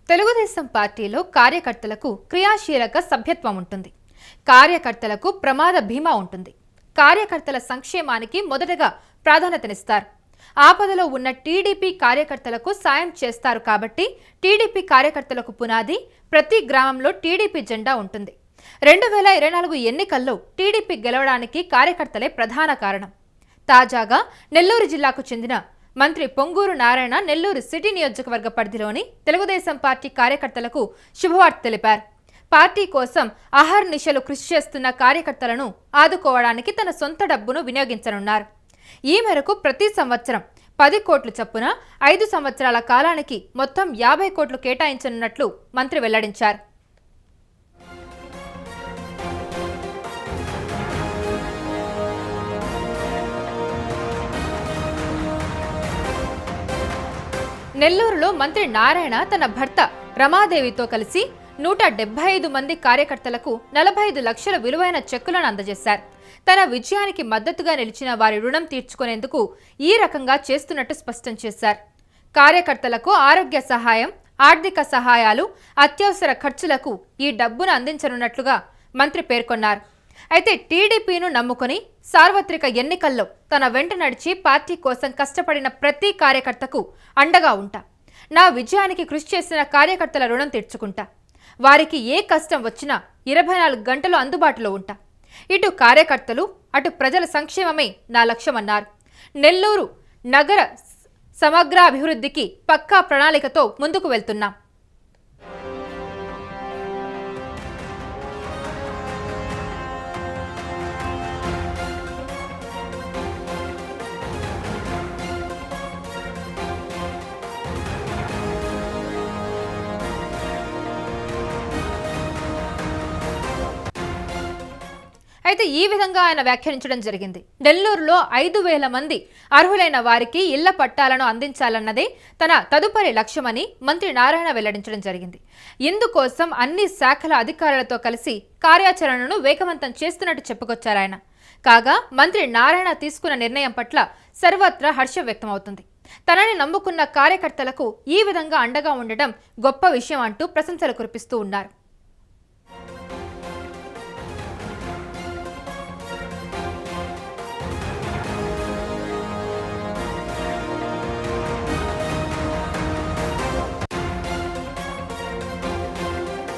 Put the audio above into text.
తెలుగుదేశం పార్టీలో కార్యకర్తలకు క్రియాశీలక సభ్యత్వం ఉంటుంది. కార్యకర్తలకు ప్రమాద భీమా ఉంటుంది. కార్యకర్తల సంక్షేమానికి మొదటగా ప్రాధాన్యతనిస్తారు. ఆపదలో ఉన్న టీడీపీ కార్యకర్తలకు సాయం చేస్తారు. కాబట్టి టీడీపీ కార్యకర్తలకు పునాది ప్రతి గ్రామంలో టీడీపీ జెండా ఉంటుంది. 2024 ఎన్నికల్లో టీడీపీ గెలవడానికి కార్యకర్తలే ప్రధాన కారణం. తాజాగా నెల్లూరు జిల్లాకు చెందిన మంత్రి పొంగూరు నారాయణ నెల్లూరు సిటీ నియోజకవర్గ పరిధిలోని తెలుగుదేశం పార్టీ కార్యకర్తలకు శుభవార్త తెలిపారు. పార్టీ కోసం అహర్నిశలు కృషి చేస్తున్న కార్యకర్తలను ఆదుకోవడానికి తన సొంత డబ్బును వినియోగించనున్నారు. ఈ మేరకు ప్రతి సంవత్సరం 10 కోట్ల చొప్పున 5 సంవత్సరాల కాలానికి మొత్తం 50 కోట్లు కేటాయించనున్నట్లు మంత్రి వెల్లడించారు. నెల్లూరులో మంత్రి నారాయణ తన భర్త రమాదేవితో కలిసి 175 మంది కార్యకర్తలకు 45 లక్షల విలువైన చెక్కులను అందజేశారు. తన విజయానికి మద్దతుగా నిలిచిన వారి రుణం తీర్చుకునేందుకు ఈ రకంగా చేస్తున్నట్టు స్పష్టం చేశారు. కార్యకర్తలకు ఆరోగ్య సహాయం, ఆర్థిక సహాయాలు, అత్యవసర ఖర్చులకు ఈ డబ్బును అందించనున్నట్లుగా మంత్రి పేర్కొన్నారు. అయితే టీడీపీను నమ్ముకుని సార్వత్రిక ఎన్నికల్లో తన వెంట నడిచి పార్టీ కోసం కష్టపడిన ప్రతి కార్యకర్తకు అండగా ఉంటా. నా విజయానికి కృషి చేసిన కార్యకర్తల రుణం తీర్చుకుంటా. వారికి ఏ కష్టం వచ్చినా 24 గంటలు అందుబాటులో ఉంటా. ఇటు కార్యకర్తలు, అటు ప్రజల సంక్షేమమే నా లక్ష్యమన్నారు. నెల్లూరు నగర సమగ్ర అభివృద్ధికి పక్కా ప్రణాళికతో ముందుకు వెళ్తున్నాం. అయితే ఈ విధంగా ఆయన వ్యాఖ్యానించడం జరిగింది. నెల్లూరులో 5,000 మంది అర్హులైన వారికి ఇళ్ల పట్టాలను అందించాలన్నదే తన తదుపరి లక్ష్యమని మంత్రి నారాయణ వెల్లడించడం జరిగింది. ఇందుకోసం అన్ని శాఖల అధికారులతో కలిసి కార్యాచరణను వేగవంతం చేస్తున్నట్టు చెప్పుకొచ్చారు ఆయన. కాగా మంత్రి నారాయణ తీసుకున్న నిర్ణయం పట్ల సర్వత్రా హర్షం వ్యక్తమవుతుంది. తనని నమ్ముకున్న కార్యకర్తలకు ఈ విధంగా అండగా ఉండటం గొప్ప విషయం అంటూ ప్రశంసలు కురిపిస్తూ ఉన్నారు.